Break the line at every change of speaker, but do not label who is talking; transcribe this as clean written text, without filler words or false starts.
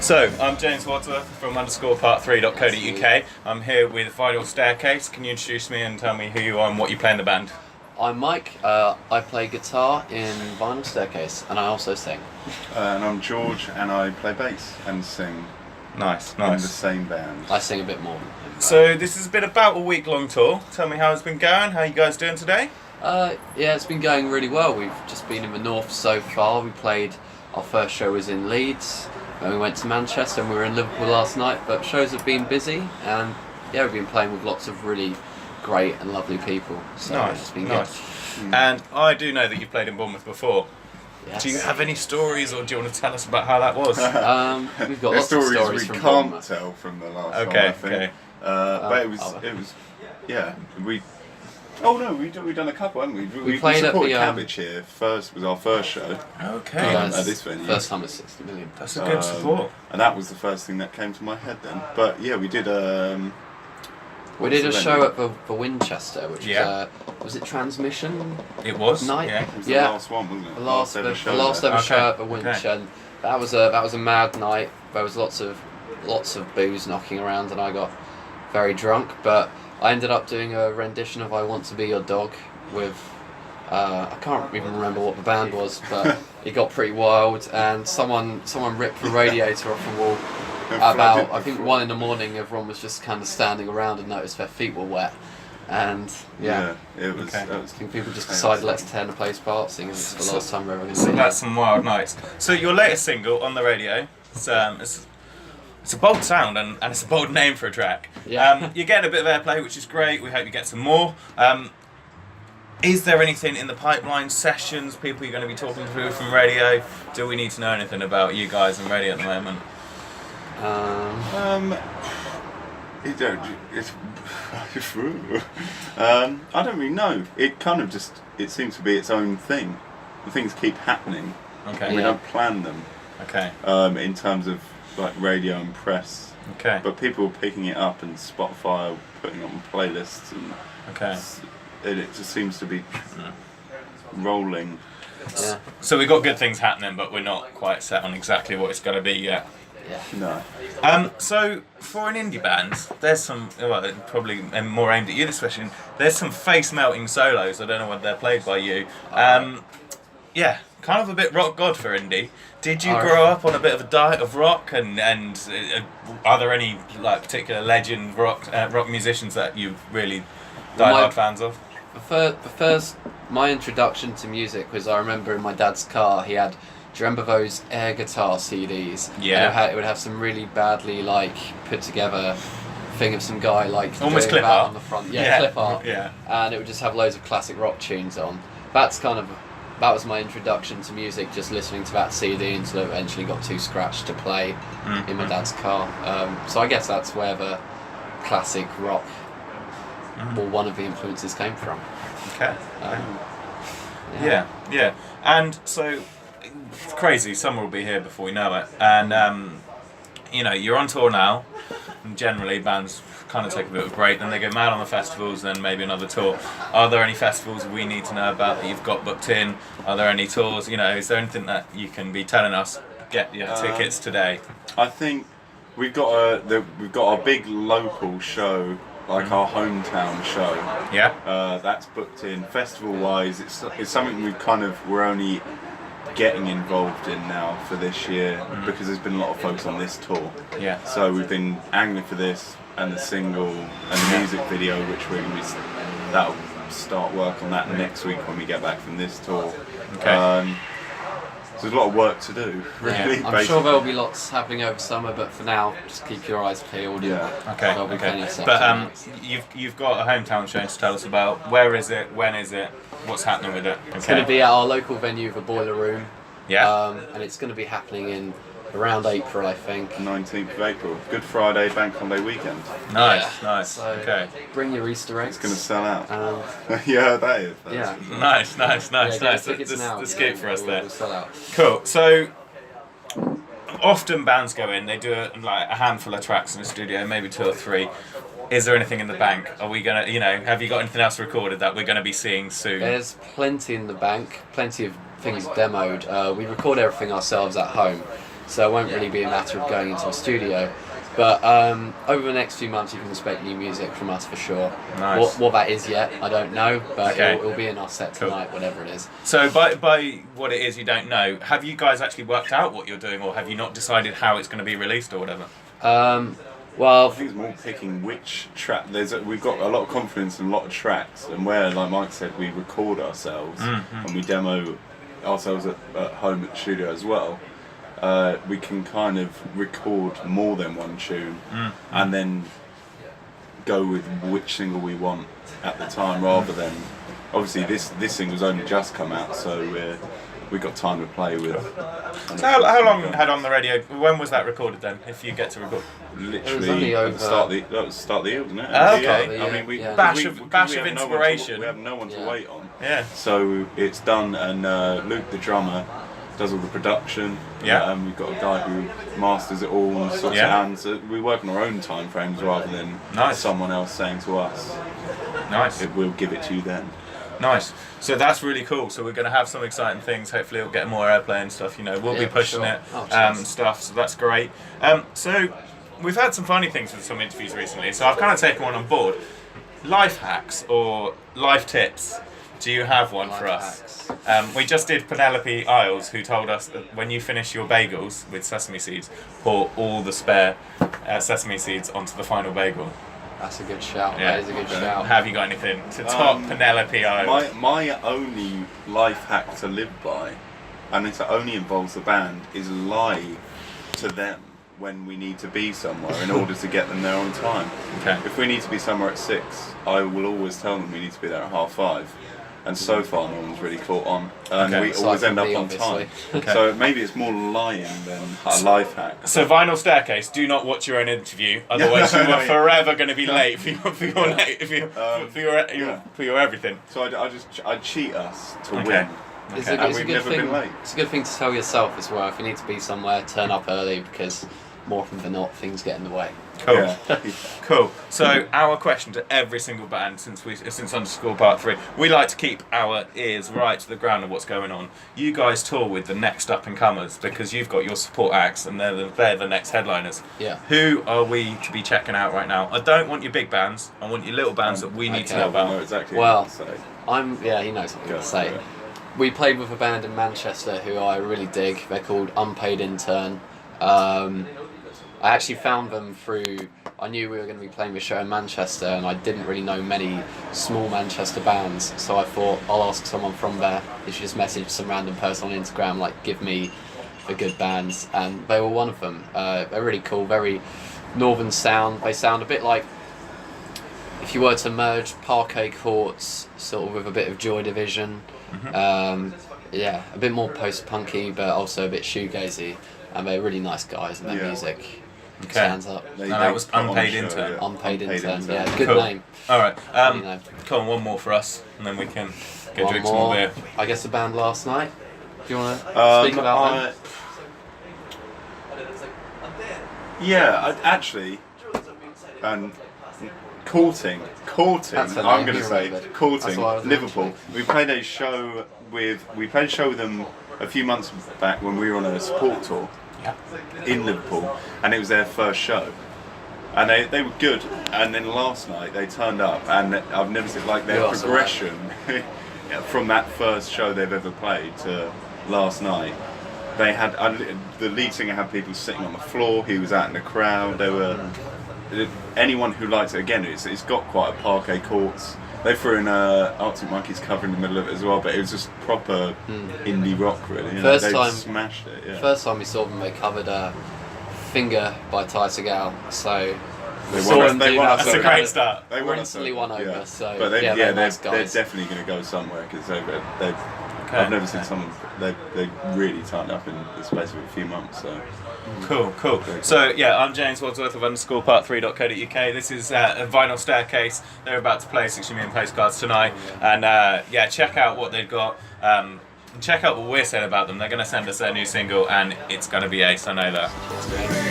So, I'm James Wadsworth from _part3.co.uk. I'm here with Vinyl Staircase. Can you introduce me and tell me who you are and what you play in the band?
I'm Mike. I play guitar in Vinyl Staircase, and I also sing.
And I'm George, and I play bass and sing.
Nice.
In the same band.
I sing a bit more.
So this has been about a week-long tour. Tell me how it's been going. How are you guys doing today?
Yeah, it's been going really well. We've just been in the north so far. We played, our first show was in Leeds, then we went to Manchester, and we were in Liverpool last night. But shows have been busy, and yeah, we've been playing with lots of really great and lovely people. So it's been good.
And I do know that you've played in Bournemouth before.
Yes.
Do you have any stories, or do you want to tell us about how that was?
We've got lots of stories
we
from
can't
Bournemouth.
tell from the last one,
Okay,
I think.
okay.
But it was, yeah. We've done a couple, haven't we?
We played at
supported
the
Cabbage here. Was our first show.
Okay.
At this venue.
First time at 60 million.
That's a good support.
And that was the first thing that came to my head then. But yeah, we did.
We did a show at the Winchester, which was it Transmission?
It was
Night.
Yeah.
It was the last one, wasn't it?
The last ever
there.
show at the Winch,
Okay.
and that was a mad night. There was lots of booze knocking around, and I got very drunk. But I ended up doing a rendition of "I Want to Be Your Dog" with I can't even remember what the band was, but it got pretty wild. And someone ripped the radiator off the wall. About I think 1 a.m, everyone was just kind of standing around and noticed their feet were wet, and
it was.
Okay.
I think people just decided let's tear the place apart, seeing it's the last time we're ever going to
So
be.
that's some wild nights. So your latest single on the radio, it's a bold sound and it's a bold name for a track.
Yeah.
You're getting a bit of airplay, which is great. We hope you get some more. Is there anything in the pipeline, sessions, people you're going to be talking to from radio? Do we need to know anything about you guys and radio at the moment?
I don't really know. It kind of it seems to be its own thing. The things keep happening.
Okay.
We don't plan them.
Okay.
In terms of like radio and press.
Okay.
But people are picking it up, and Spotify are putting it on playlists, and
Okay.
it just seems to be rolling.
Yeah.
So we've got good things happening, but we're not quite set on exactly what it's going to be yet.
No.
So for an indie band, there's some, probably more aimed at you this question, there's some face-melting solos. I don't know whether they're played by you. Yeah, kind of a bit rock god for indie. Did you grow up on a bit of a diet of rock, and are there any like particular legend rock musicians that you really die-hard fans of?
My introduction to music was, I remember in my dad's car he had, do you remember those air guitar CDs?
Yeah.
And it would have some really badly put together thing of some guy
almost
doing
clip
that
art
on the front. Yeah, clip art.
Yeah.
And it would just have loads of classic rock tunes on. That was my introduction to music, just listening to that CD until it eventually got too scratched to play in my dad's car. So I guess that's where the classic rock, or one of the influences came from.
Okay. Yeah. And so, it's crazy, summer will be here before we know it. And, you're on tour now, and generally bands kind of take a bit of a break, then they go mad on the festivals, then maybe another tour. Are there any festivals we need to know about that you've got booked in? Are there any tours? Is there anything that you can be telling us? Get your tickets today.
I think we've got a big local show, like our hometown show.
Yeah.
That's booked in. Festival-wise, it's something we're only getting involved in now for this year, because there's been a lot of focus on this tour.
Yeah.
So we've been angling for this and the single and the music video, which that'll start work on that next week when we get back from this tour.
Okay.
So there's a lot of work to do, really.
I'm sure there'll be lots happening over summer, but for now, just keep your eyes peeled.
Yeah.
Okay.
There'll be plenty of stuff.
But you've got a hometown show to tell us about. Where is it? When is it? What's happening with it?
It's going to be at our local venue, the Boiler Room.
Yeah.
And it's going to be happening in around April, I think.
19th of April. Good Friday, Bank Holiday weekend.
Nice.
So
Okay.
bring your Easter eggs.
It's going to sell out.
And
Yeah, that is.
yeah.
Nice.
Get tickets now.
The scoop for us there.
We'll sell out.
Cool. So often bands go in, they do a handful of tracks in the studio, maybe 2 or 3. Is there anything in the bank? Are we gonna, have you got anything else recorded that we're gonna be seeing soon?
There's plenty in the bank, plenty of things demoed. We record everything ourselves at home, so it won't really be a matter of going into a studio. But over the next few months, you can expect new music from us for sure.
Nice.
What that is yet, I don't know, but
Okay.
it'll be in our set
Cool.
tonight, whatever it is.
So by what it is you don't know, have you guys actually worked out what you're doing, or have you not decided how it's going to be released or whatever?
Well,
I think it's more picking which track. We've got a lot of confidence in a lot of tracks, and where, like Mike said, we record ourselves and we demo ourselves at home at the studio as well. We can kind of record more than one tune and then go with which single we want at the time, rather than obviously this single's only just come out, so we got time to play with.
So how long had On the Radio? When was that recorded then? If you get to record,
Literally
only
at
over-
the start of the year, wasn't it?
Oh, okay.
Yeah. I mean, we
Yeah.
Bash
we-
of-
because
bash
we
of
have no one to-
inspiration.
we have no one to
Yeah.
wait on.
yeah.
So it's done, and Luke, the drummer, does all the production.
Yeah.
And we've got a guy who masters it all and sorts
Yeah.
it out. And so we work on our own time frames rather than
Nice.
someone else saying to us,
Nice.
"We'll give it to you then."
Nice. So that's really cool. So we're going to have some exciting things. Hopefully it'll get more airplay and stuff. You know, we'll be
Yeah, for
pushing
sure.
it
Oh,
and
cheers.
stuff. So that's great. So we've had some funny things with some interviews recently. So I've kind of taken one on board. Life hacks or life tips. Do you have one for
Life
us?
hacks.
We just did Penelope Isles, who told us that when you finish your bagels with sesame seeds, pour all the spare sesame seeds onto the final bagel.
That's a good shout.
Yeah.
That is a good shout.
Have you got anything to top Penelope Isles?
My only life hack to live by, and it only involves the band, is lie to them when we need to be somewhere in order to get them there on time.
Okay.
If we need to be somewhere at 6, I will always tell them we need to be there at 5:30. And so far, no one's really caught on, and
Okay.
we
Aside
always
from
end up
me,
on
obviously.
time.
Okay.
So maybe it's more lying than a life hack.
So Vinyl Staircase, do not watch your own interview, otherwise you are forever going to be late for your everything.
So I'd cheat us to
Okay.
win.
It's,
Okay.
a,
And
it's a
we've
good
never
thing.
been late.
It's a good thing to tell yourself as well. If you need to be somewhere, turn up early, because more often than not, things get in the way.
Cool.
Yeah.
Cool. So our question to every single band since Underscore Part 3, we like to keep our ears right to the ground of what's going on. You guys tour with the next up and comers because you've got your support acts and they're the next headliners.
Yeah.
Who are we to be checking out right now? I don't want your big bands. I want your little bands that we need to
Okay.
know
I know
about.
exactly
Well,
what to say.
He knows what I'm
Go
going to say.
for it.
We played with a band in Manchester who I really dig. They're called Unpaid Intern. I actually found them through. I knew we were going to be playing a show in Manchester, and I didn't really know many small Manchester bands. So I thought I'll ask someone from there. They should just message some random person on Instagram, like, give me the good bands, and they were one of them. They're really cool, very northern sound. They sound a bit like if you were to merge Parquet Courts sort of with a bit of Joy Division. Yeah, a bit more post-punky, but also a bit shoegazy. And they're really nice guys, and their
Yeah.
music
Okay.
stands up.
They-
And
they
that was
put on a
Unpaid
show,
Intern.
yeah.
Unpaid Intern,
Intern.
yeah, good
Cool.
name.
All right.
You know.
Come on, one more for us, and then we can go
One
drink some more
more.
beer.
I guess the band Last Night. Do you want to speak about them?
Yeah, actually, courting.
That's the
I'm
name
going to
you
say
remembered.
courting.
That's what I was
Liverpool.
mentioning.
We played a show with them a few months back when we were on a support tour
Yeah.
in Liverpool, and it was their first show. And they were good. And then last night they turned up, and I've never seen like their
Yeah, I saw
progression from that first show they've ever played to last night. They had the lead singer had people sitting on the floor. He was out in the crowd. They were anyone who likes it. Again, it's got quite a Parquet Courts. They threw in Arctic Monkeys cover in the middle of it as well, but it was just proper indie rock, really. You know,
First
they
time-
smashed it. Yeah.
First time we saw them, they covered Finger by Ty Segall. So
They
saw
won us-
them
they
do
won
that,
us
That's a
so
over.
great start.
They
We're
won us
instantly
over,
won over,
yeah.
so,
But
yeah, they're
they're
nice guys.
definitely going to go somewhere because they've
Okay.
I've never seen someone they really tightened up in the space of a few months. So
Cool. So yeah, I'm James Wadsworth of _part3.co.uk. This is a Vinyl Staircase. They're about to play 60 Million Postcards tonight, and yeah, check out what they've got. And check out what we're saying about them. They're going to send us their new single, and it's going to be ace. I know that.
Cheers, James.